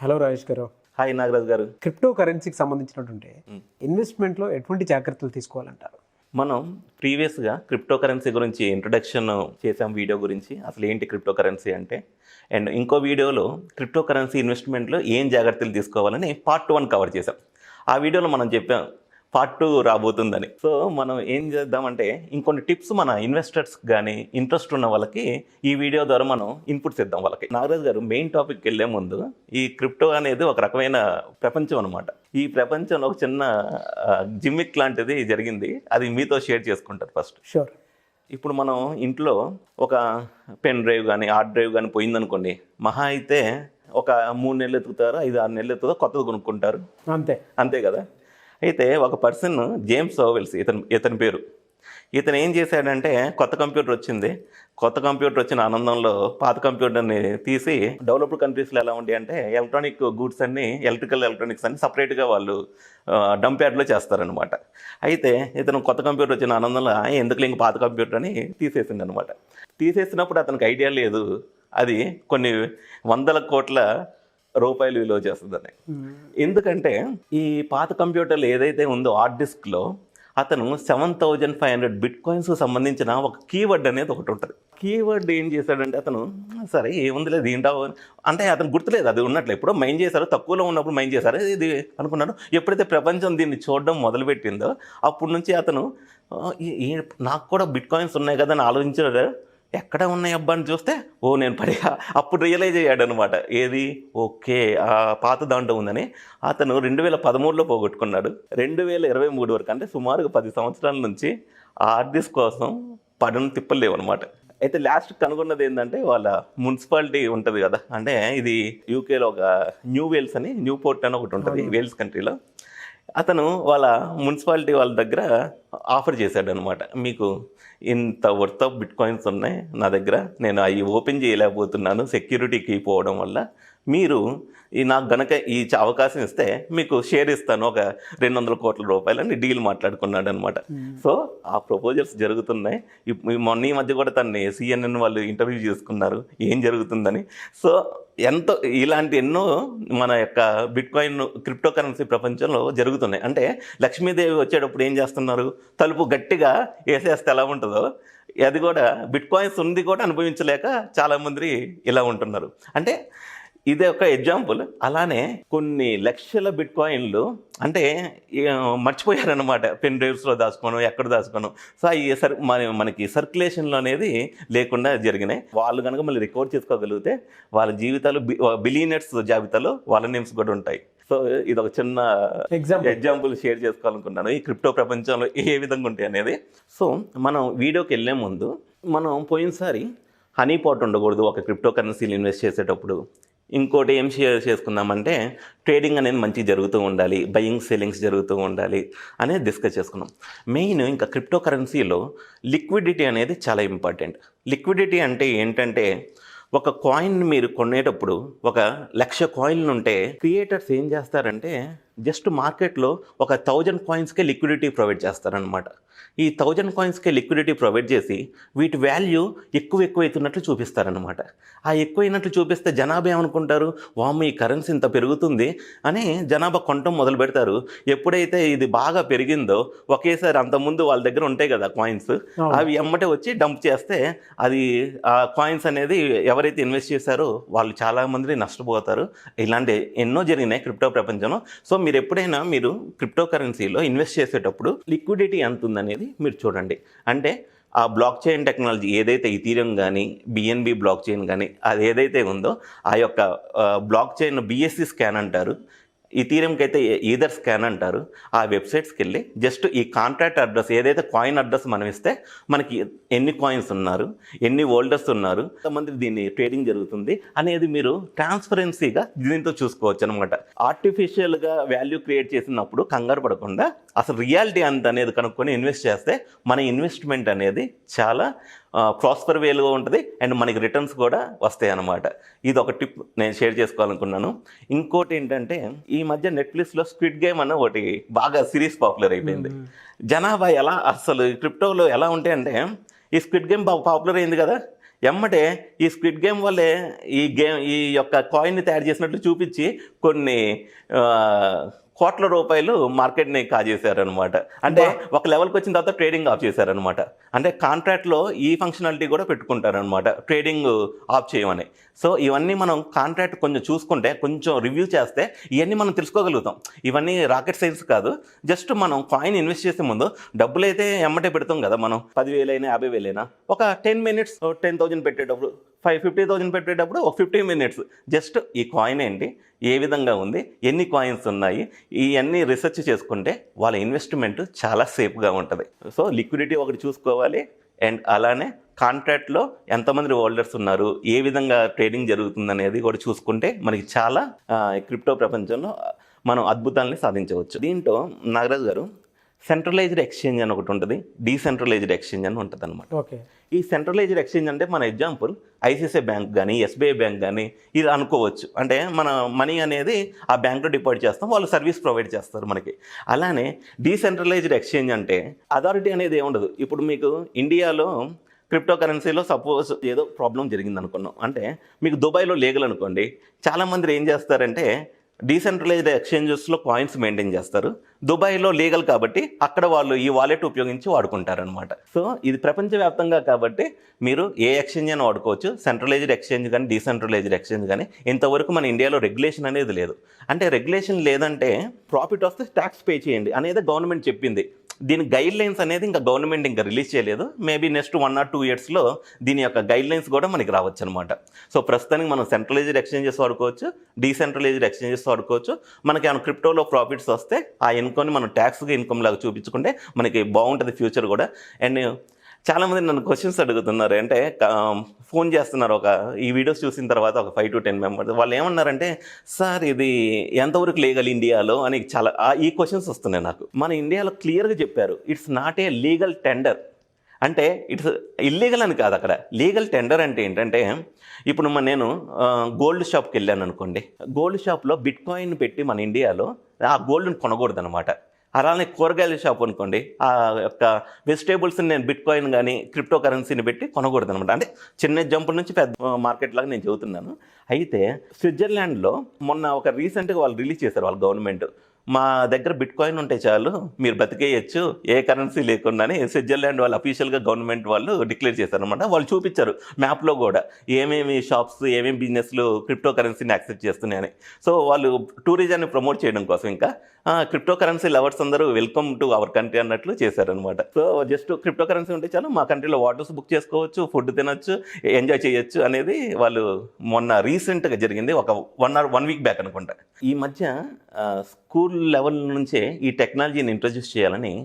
Hello Rajesh గారు. Hi Nagaraj గారు. Crypto కరెన్సీకి సంబంధించినటువంటి ఇన్వెస్ట్మెంట్లో ఎటువంటి జాగ్రత్తలు తీసుకోవాలంటారు? మనం ప్రీవియస్గా క్రిప్టో కరెన్సీ గురించి ఇంట్రడక్షన్ చేసాం, వీడియో గురించి అసలు ఏంటి క్రిప్టో కరెన్సీ అంటే. అండ్ ఇంకో వీడియోలో క్రిప్టో కరెన్సీ ఇన్వెస్ట్మెంట్లో ఏం జాగ్రత్తలు తీసుకోవాలని పార్ట్ 1 కవర్ చేసాం. ఆ వీడియోలో మనం చెప్పాం పార్ట్ 2 రాబోతుందని. సో మనం ఏం చేద్దామంటే ఇంకొన్ని టిప్స్ మన ఇన్వెస్టర్స్ కానీ ఇంట్రెస్ట్ ఉన్న వాళ్ళకి ఈ వీడియో ద్వారా మనం ఇన్పుట్స్ ఇద్దాం వాళ్ళకి. నాగరాజ్ గారు, మెయిన్ టాపిక్కి వెళ్ళే ముందు ఈ క్రిప్టో అనేది ఒక రకమైన ప్రపంచం అనమాట. ఈ ప్రపంచంలో ఒక చిన్న జిమ్మిక్ లాంటిది జరిగింది, అది మీతో షేర్ చేసుకుంటారు ఫస్ట్. షూర్. ఇప్పుడు మనం ఇంట్లో ఒక పెన్ డ్రైవ్ కానీ హార్డ్ డ్రైవ్ కానీ పోయిందనుకోండి, మహా అయితే ఒక 3 నెలలు ఎత్తుకుతారు, 5-6 నెలలు ఎత్తుకుతారు, కొత్తది కొనుక్కుంటారు. అంతే కదా. అయితే ఒక పర్సన్ జేమ్స్ ఓవెల్స్, ఇతని పేరు. ఇతను ఏం చేశాడంటే, కొత్త కంప్యూటర్ వచ్చిన ఆనందంలో పాత కంప్యూటర్ని తీసి, డెవలప్డ్ కంట్రీస్లో ఎలా ఉండి అంటే ఎలక్ట్రానిక్ గూడ్స్ అన్ని, ఎలక్ట్రానిక్స్ అన్ని సపరేట్గా వాళ్ళు డంప్ యార్డ్లో చేస్తారనమాట. అయితే ఇతను కొత్త కంప్యూటర్ వచ్చిన ఆనందంలో ఎందుకు ఇంక పాత కంప్యూటర్ అని తీసేసింది అనమాట. తీసేసినప్పుడు అతనికి ఐడియా లేదు అది కొన్ని 100 కోట్ల రూపాయలు విలువ చేస్తుందని. ఎందుకంటే ఈ పాత కంప్యూటర్లు ఏదైతే ఉందో హార్డ్ డిస్క్లో అతను 7,500 బిట్ కాయిన్స్ సంబంధించిన ఒక కీవర్డ్ అనేది ఒకటి ఉంటుంది. కీవర్డ్ ఏం చేశాడంటే, అతను సరే ఏముంది దీంట్లో అంటే అతను గుర్తులేదు అది ఉన్నట్లు, ఎప్పుడో మైండ్ చేశారు, తక్కువలో ఉన్నప్పుడు మైండ్ చేశారు ఇది అనుకున్నాడు. ఎప్పుడైతే ప్రపంచం దీన్ని చూడడం మొదలుపెట్టిందో అప్పటి నుంచి అతను నాకు కూడా బిట్ కాయిన్స్ ఉన్నాయి కదా అని ఆలోచించాడు. ఎక్కడ ఉన్నాయి అబ్బా అని చూస్తే నేను అప్పుడు రియలైజ్ అయ్యాడు అనమాట. ఏది ఓకే ఆ పాత దాంట్లో ఉందని. అతను 2013లో పోగొట్టుకున్నాడు. 2023 వరకు అంటే సుమారుగా 10 సంవత్సరాల నుంచి ఆ హార్డ్ డిస్క్ కోసం పడని తిప్పలు లేవు అనమాట. అయితే లాస్ట్ కనుగొన్నది ఏంటంటే, వాళ్ళ మున్సిపాలిటీ ఉంటుంది కదా, అంటే ఇది యూకేలో ఒక న్యూ పోర్ట్ అని ఒకటి ఉంటుంది వేల్స్ కంట్రీలో. అతను వాళ్ళ మున్సిపాలిటీ వాళ్ళ దగ్గర ఆఫర్ చేశాడు అనమాట, మీకు ఇంత వర్త్ ఆఫ్ బిట్ కాయిన్స్ ఉన్నాయి నా దగ్గర, నేను అవి ఓపెన్ చేయలేకపోతున్నాను సెక్యూరిటీకి పోవడం వల్ల, మీరు నాకు గనక ఈ అవకాశం ఇస్తే మీకు షేర్ ఇస్తాను ఒక 200 కోట్ల రూపాయలు అని డీల్ మాట్లాడుకున్నాడు అనమాట. సో ఆ ప్రపోజల్స్ జరుగుతున్నాయి. మొన్న ఈ మధ్య కూడా తనని CNN వాళ్ళు ఇంటర్వ్యూ చేసుకున్నారు ఏం జరుగుతుందని. సో ఇలాంటి ఎన్నో మన యొక్క బిట్ కాయిన్ క్రిప్టో కరెన్సీ ప్రపంచంలో జరుగుతున్నాయి. అంటే లక్ష్మీదేవి వచ్చేటప్పుడు ఏం చేస్తున్నారు, తలుపు గట్టిగా వేసేస్తే ఎలా ఉంటుందో, అది కూడా బిట్ కాయిన్స్ ఉంది కూడా అనుభవించలేక చాలామంది ఇలా ఉంటున్నారు. అంటే ఇదే ఒక ఎగ్జాంపుల్. అలానే కొన్ని లక్షల బిట్ కాయిన్లు అంటే మర్చిపోయారనమాట, పెన్ డ్రైవ్స్లో దాచుకోను, ఎక్కడ దాచుకోను. సో అవి మనకి సర్క్యులేషన్లో అనేది లేకుండా జరిగినాయి. వాళ్ళు కనుక మళ్ళీ రికవర్ చేసుకోగలిగితే వాళ్ళ జీవితాలు బిలియనర్స్ జాబితాలో వాళ్ళ నేమ్స్ కూడా ఉంటాయి. సో ఇది ఒక చిన్న ఎగ్జాంపుల్ షేర్ చేసుకోవాలనుకున్నాను, ఈ క్రిప్టో ప్రపంచంలో ఏ విధంగా ఉంటాయి అనేది. సో మనం వీడియోకి వెళ్ళే ముందు, మనం పోయినసారి హనీ పాట్ ఉండకూడదు ఒక క్రిప్టో కరెన్సీలు ఇన్వెస్ట్ చేసేటప్పుడు. ఇంకోటి ఏం షేర్ చేసుకుందామంటే, ట్రేడింగ్ అనేది మంచిగా జరుగుతూ ఉండాలి, బయింగ్ సెల్లింగ్స్ జరుగుతూ ఉండాలి అనేది డిస్కస్ చేసుకున్నాం. మెయిన్ ఇంకా క్రిప్టో కరెన్సీలో లిక్విడిటీ అనేది చాలా ఇంపార్టెంట్. లిక్విడిటీ అంటే ఏంటంటే, ఒక కాయిన్ మీరు కొనేటప్పుడు 1,00,000 కాయిన్లు ఉంటే క్రియేటర్స్ ఏం చేస్తారంటే, జస్ట్ మార్కెట్లో 1,000 కాయిన్స్కే లిక్విడిటీ ప్రొవైడ్ చేస్తారనమాట. ఈ 1,000 కాయిన్స్కే లిక్విడిటీ ప్రొవైడ్ చేసి వీటి వాల్యూ ఎక్కువ అవుతున్నట్లు చూపిస్తారనమాట. ఆ ఎక్కువైనట్లు చూపిస్తే జనాభా ఏమనుకుంటారు, వామ్మ ఈ కరెన్సీ ఇంత పెరుగుతుంది అని జనాభా కొనటం మొదలు పెడతారు. ఎప్పుడైతే ఇది బాగా పెరిగిందో ఒకేసారి, అంతకుముందు వాళ్ళ దగ్గర ఉంటాయి కదా కాయిన్స్, అవి ఎమ్మటే వచ్చి డంప్ చేస్తే అది ఆ కాయిన్స్ అనేది ఎవరైతే ఇన్వెస్ట్ చేశారో వాళ్ళు చాలామంది నష్టపోతారు. ఇలాంటి ఎన్నో జరిగినాయి క్రిప్టో ప్రపంచంలో. సో మీరు ఎప్పుడైనా క్రిప్టో కరెన్సీలో ఇన్వెస్ట్ చేసేటప్పుడు లిక్విడిటీ ఎంత ఉందనేది మీరు చూడండి. అంటే ఆ బ్లాక్ చైన్ టెక్నాలజీ ఏదైతే ఈథీరియం కానీ BNB బ్లాక్ చైన్ కానీ అది ఏదైతే ఉందో, ఆ యొక్క బ్లాక్ చైన్ BSC స్కాన్ అంటారు, ఈథీరియంకి అయితే ఈథర్ స్కాన్ అంటారు. ఆ వెబ్సైట్స్కి వెళ్ళి జస్ట్ ఈ కాంట్రాక్ట్ అడ్రస్ ఏదైతే కాయిన్ అడ్రస్ మనం ఇస్తే మనకి ఎన్ని కాయిన్స్ ఉన్నారు, ఎన్ని హోల్డర్స్ ఉన్నారు, ఎంతమంది దీన్ని ట్రేడింగ్ జరుగుతుంది అనేది మీరు ట్రాన్స్పరెన్సీగా దీంతో చూసుకోవచ్చు అనమాట. ఆర్టిఫిషియల్గా వాల్యూ క్రియేట్ చేసినప్పుడు కంగారు పడకుండా అసలు రియాలిటీ అంత అనేది కనుక్కొని ఇన్వెస్ట్ చేస్తే మన ఇన్వెస్ట్మెంట్ అనేది చాలా ప్రాస్పర్ వేలుగా ఉంటుంది అండ్ మనకి రిటర్న్స్ కూడా వస్తాయి అన్నమాట. ఇది ఒక టిప్ నేను షేర్ చేసుకోవాలనుకున్నాను. ఇంకోటి ఏంటంటే, ఈ మధ్య నెట్ఫ్లిక్స్లో స్క్విడ్ గేమ్ అన్న ఒకటి బాగా సిరీస్ పాపులర్ అయిపోయింది. జనాభా ఎలా అసలు క్రిప్టోలో ఎలా ఉంటాయంటే, ఈ స్క్విడ్ గేమ్ బాగా పాపులర్ అయింది కదా, ఎమ్మటే ఈ స్క్విడ్ గేమ్ వల్లే ఈ యొక్క కాయిన్ని తయారు చేసినట్లు చూపించి కొన్ని కోట్ల రూపాయలు మార్కెట్ని కాజేశారనమాట. అంటే ఒక లెవెల్కి వచ్చిన తర్వాత ట్రేడింగ్ ఆఫ్ చేశారనమాట. అంటే కాంట్రాక్ట్లో ఈ ఫంక్షనాలిటీ కూడా పెట్టుకుంటారనమాట, ట్రేడింగ్ ఆఫ్ చేయమని. సో ఇవన్నీ మనం కాంట్రాక్ట్ కొంచెం చూసుకుంటే, కొంచెం రివ్యూ చేస్తే ఇవన్నీ మనం తెలుసుకోగలుగుతాం. ఇవన్నీ రాకెట్ సైన్స్ కాదు. జస్ట్ మనం కాయిన్ ఇన్వెస్ట్ చేసే ముందు డబ్బులు అయితే ఎమ్మటే పెడతాం కదా, మనం 10,000 అయినా 50,000 అయినా ఒక 10 minutes 10,000 పెట్టేటప్పుడు 50,000 పెట్టేటప్పుడు ఒక 15 minutes జస్ట్ ఈ కాయిన్ ఏంటి, ఏ విధంగా ఉంది, ఎన్ని కాయిన్స్ ఉన్నాయి, ఇవన్నీ రీసెర్చ్ చేసుకుంటే వాళ్ళ ఇన్వెస్ట్మెంట్ చాలా సేఫ్గా ఉంటుంది. సో లిక్విడిటీ ఒకటి చూసుకోవాలి, అండ్ అలానే కాంట్రాక్ట్లో ఎంతమంది హోల్డర్స్ ఉన్నారు, ఏ విధంగా ట్రేడింగ్ జరుగుతుంది అనేది కూడా చూసుకుంటే మనకి చాలా క్రిప్టో ప్రపంచంలో మనం అద్భుతాలని సాధించవచ్చు. దీంట్లో నాగరాజు గారు సెంట్రలైజ్డ్ ఎక్స్చేంజ్ అని ఒకటి ఉంటుంది, డీసెంట్రలైజ్డ్ ఎక్స్చేంజ్ అని ఉంటుంది అనమాట. ఓకే. ఈ సెంట్రలైజ్డ్ ఎక్స్చేంజ్ అంటే మన ఎగ్జాంపుల్ ఐసిఐసిఐ బ్యాంక్ కానీ ఎస్బీఐ బ్యాంక్ కానీ ఇది అనుకోవచ్చు. అంటే మన మనీ అనేది ఆ బ్యాంక్లో డిపాజిట్ చేస్తాం, వాళ్ళు సర్వీస్ ప్రొవైడ్ చేస్తారు మనకి. అలానే డీసెంట్రలైజ్డ్ ఎక్స్చేంజ్ అంటే అథారిటీ అనేది ఏముండదు. ఇప్పుడు మీకు ఇండియాలో క్రిప్టో కరెన్సీలో సపోజ్ ఏదో ప్రాబ్లం జరిగింది అనుకున్నాం అంటే, మీకు దుబాయ్లో లీగల్ అనుకోండి, చాలామంది ఏం చేస్తారంటే డీసెంట్రలైజ్డ్ ఎక్స్చేంజెస్లో కాయిన్స్ మెయింటైన్ చేస్తారు. దుబాయ్లో లీగల్ కాబట్టి అక్కడ వాళ్ళు ఈ వాలెట్ ఉపయోగించి వాడుకుంటారనమాట. సో ఇది ప్రపంచవ్యాప్తంగా కాబట్టి మీరు ఏ ఎక్స్చేంజ్ అయినా వాడుకోవచ్చు, సెంట్రలైజ్డ్ ఎక్స్చేంజ్ కానీ డీసెంట్రలైజ్డ్ ఎక్స్చేంజ్ కానీ. ఇంతవరకు మన ఇండియాలో రెగ్యులేషన్ అనేది లేదు. అంటే రెగ్యులేషన్ లేదంటే ప్రాఫిట్ వస్తే ట్యాక్స్ పే చేయండి అనేది గవర్నమెంట్ చెప్పింది. దీని గైడ్ లైన్స్ అనేది ఇంకా గవర్నమెంట్ ఇంకా రిలీజ్ చేయలేదు. మేబీ నెక్స్ట్ 1 or 2 yearsలో దీని యొక్క గైడ్ లైన్స్ కూడా మనకి రావచ్చు అనమాట. సో ప్రస్తుతానికి మనం సెంట్రలైజ్డ్ ఎక్స్చేంజెస్ వాడుకోవచ్చు, డీసెంట్రలైజ్డ్ ఎక్స్చేంజెస్ వాడుకోవచ్చు. మనకి ఏమైనా క్రిప్టోలో ప్రాఫిట్స్ వస్తే ఆ ఇన్కమ్ని మనం ట్యాక్స్గా ఇన్కమ్ లాగా చూపించుకుంటే మనకి బాగుంటుంది ఫ్యూచర్ కూడా. అండ్ చాలామంది నన్ను క్వశ్చన్స్ అడుగుతున్నారు, అంటే ఫోన్ చేస్తున్నారు ఈ వీడియోస్ చూసిన తర్వాత ఒక 5 to 10 members. వాళ్ళు ఏమన్నారంటే, సార్ ఇది ఎంతవరకు లీగల్ ఇండియాలో అని చాలా ఈ క్వశ్చన్స్ వస్తున్నాయి నాకు. మన ఇండియాలో క్లియర్గా చెప్పారు, it's not a legal tender. అంటే ఇట్స్ ఇల్లీగల్ అని కాదు. అక్కడ లీగల్ టెండర్ అంటే ఏంటంటే, ఇప్పుడు నేను గోల్డ్ షాప్కి వెళ్ళాను అనుకోండి, గోల్డ్ షాప్లో బిట్ కాయిన్ పెట్టి మన ఇండియాలో ఆ గోల్డ్ని కొనకూడదు అనమాట. అలానే కూరగాయల షాప్ అనుకోండి, ఆ యొక్క వెజిటేబుల్స్ని నేను బిట్ కాయిన్ కానీ క్రిప్టో కరెన్సీని పెట్టి కొనకూడదు అనమాట. అంటే చిన్న జంపుల నుంచి పెద్ద మార్కెట్ లాగా నేను చెబుతున్నాను. అయితే స్విట్జర్లాండ్లో మొన్న ఒక రీసెంట్గా వాళ్ళు రిలీజ్ చేశారు, వాళ్ళ గవర్నమెంట్, మా దగ్గర బిట్ కాయిన్ ఉంటే చాలు మీరు బతికేయచ్చు ఏ కరెన్సీ లేకుండానే స్విట్జర్లాండ్ వాళ్ళు అఫీషియల్గా గవర్నమెంట్ వాళ్ళు డిక్లేర్ చేశారనమాట. వాళ్ళు చూపించారు మ్యాప్లో కూడా ఏమేమి షాప్స్, ఏమేమి బిజినెస్లు క్రిప్టో కరెన్సీని యాక్సెప్ట్ చేస్తున్నాయని. సో వాళ్ళు టూరిజాన్ని ప్రమోట్ చేయడం కోసం ఇంకా క్రిప్టో కరెన్సీ లవర్స్ అందరూ వెల్కమ్ టు అవర్ కంట్రీ అన్నట్లు చేశారనమాట. సో జస్ట్ క్రిప్టో కరెన్సీ ఉంటే చాలు మా కంట్రీలో వాటర్స్ బుక్ చేసుకోవచ్చు, ఫుడ్ తినొచ్చు, ఎంజాయ్ చేయొచ్చు అనేది వాళ్ళు మొన్న రీసెంట్గా జరిగింది, ఒక 1 week బ్యాక్ అనుకుంటా. ఈ మధ్య స్కూల్ లెవెల్ నుంచే ఈ టెక్నాలజీని ఇంట్రడ్యూస్ చేయాలని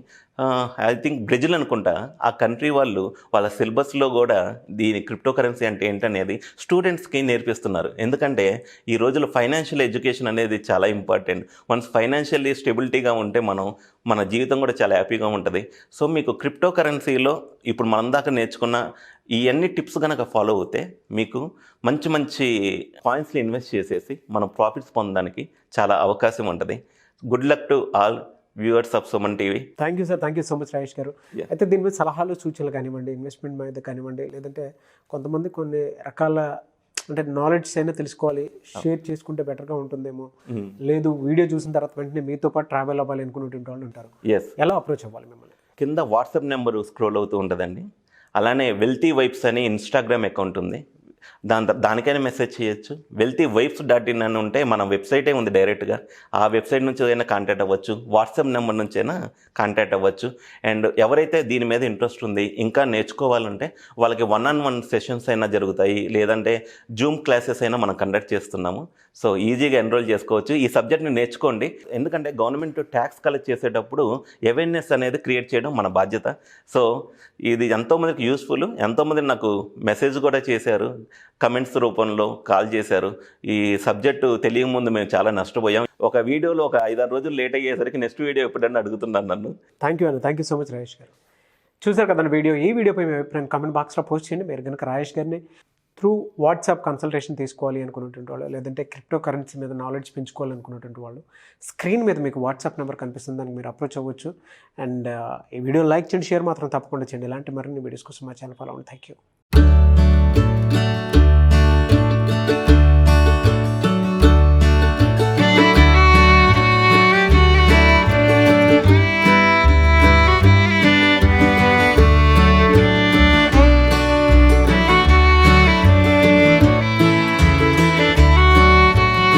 ఐ థింక్ బ్రెజిల్ అనుకుంటా, ఆ కంట్రీ వాళ్ళు వాళ్ళ సిలబస్లో కూడా దీని క్రిప్టో కరెన్సీ అంటే ఏంటనేది స్టూడెంట్స్కి నేర్పిస్తున్నారు. ఎందుకంటే ఈ రోజుల్లో ఫైనాన్షియల్ ఎడ్యుకేషన్ అనేది చాలా ఇంపార్టెంట్. వన్స్ ఫైనాన్షియల్లీ స్టెబిలిటీగా ఉంటే మన జీవితం కూడా చాలా హ్యాపీగా ఉంటుంది. సో మీకు క్రిప్టో కరెన్సీలో ఇప్పుడు మనం దాకా నేర్చుకున్న ఈ అన్ని టిప్స్ కనుక ఫాలో అవుతే మీకు మంచి మంచి కాయిన్స్ని ఇన్వెస్ట్ చేసేసి మనం ప్రాఫిట్స్ పొందడానికి చాలా అవకాశం ఉంటుంది. Good luck to all viewers of Suman TV. Thank you sir, thank you so much Rajesh గారు. అయితే దీని మీద సలహాలు సూచనలు కానివ్వండి, ఇన్వెస్ట్మెంట్ మీద కానివ్వండి, లేదంటే కొంతమంది కొన్ని రకాల అంటే నాలెడ్జ్ అయినా తెలుసుకోవాలి, షేర్ చేసుకుంటే బెటర్గా ఉంటుందేమో, లేదు వీడియో చూసిన తర్వాత వెంటనే మీతో పాటు ట్రావెల్ అవ్వాలి అనుకునేటువంటి వాళ్ళు ఉంటారు, ఎలా అప్రోచ్ అవ్వాలి మిమ్మల్ని? కింద వాట్సాప్ నెంబర్ స్క్రోల్ అవుతూ ఉంటుందండి. అలానే వెల్తీ వైబ్స్ అని ఇన్స్టాగ్రామ్ అకౌంట్ ఉంది, దానికైనా మెసేజ్ చేయొచ్చు. wealthywibes.in అని ఉంటే మన వెబ్సైటే ఉంది డైరెక్ట్గా, ఆ వెబ్సైట్ నుంచి అయినా కాంటాక్ట్ అవ్వచ్చు, వాట్సాప్ నెంబర్ నుంచి అయినా కాంటాక్ట్ అవ్వచ్చు. అండ్ ఎవరైతే దీని మీద ఇంట్రెస్ట్ ఉంది, ఇంకా నేర్చుకోవాలంటే వాళ్ళకి 1-on-1 సెషన్స్ అయినా జరుగుతాయి, లేదంటే జూమ్ క్లాసెస్ అయినా మనం కండక్ట్ చేస్తున్నాము. సో ఈజీగా ఎన్రోల్ చేసుకోవచ్చు. ఈ సబ్జెక్ట్ని నేర్చుకోండి, ఎందుకంటే గవర్నమెంట్ ట్యాక్స్ కలెక్ట్ చేసేటప్పుడు అవేర్నెస్ అనేది క్రియేట్ చేయడం మన బాధ్యత. సో ఇది ఎంతోమందికి యూస్ఫుల్. ఎంతోమంది నాకు మెసేజ్ కూడా చేశారు, కమెంట్స్ రూపంలో కాల్ చేశారు. ఈ సబ్జెక్టు తెలియకముందు మేము చాలా నష్టపోయాం. ఒక వీడియోలో ఒక 5-6 రోజులు లేట్ అయ్యేసరికి నెక్స్ట్ వీడియో ఎప్పుడన్నా అడుగుతున్నాను నన్ను. థ్యాంక్ యూ అండి, thank you so much Rajesh గారు. చూసారు కదా వీడియో. ఈ వీడియోపై మీ అభిప్రాయం కామెంట్ బాక్స్లో పోస్ట్ చేయండి. మీరు కనుక రాజేష్ గారిని త్రూ వాట్సాప్ కన్సల్టేషన్ తీసుకోవాలి అనుకున్నటువంటి వాళ్ళు, లేదంటే క్రిప్టో కరెన్సీ మీద నాలెడ్జ్ పెంచుకోవాలనుకున్నటువంటి వాళ్ళు, స్క్రీన్ మీద మీకు వాట్సాప్ నెంబర్ కనిపిస్తుంది, దానికి మీరు అప్రోచ్ అవ్వచ్చు. అండ్ ఈ వీడియో లైక్ చేయండి, షేర్ మాత్రం తప్పకుండా చేయండి. ఇలాంటి మరిన్ని వీడియోస్ కోసం మా ఛానల్ ఫాలో అవ్వండి. Thank you.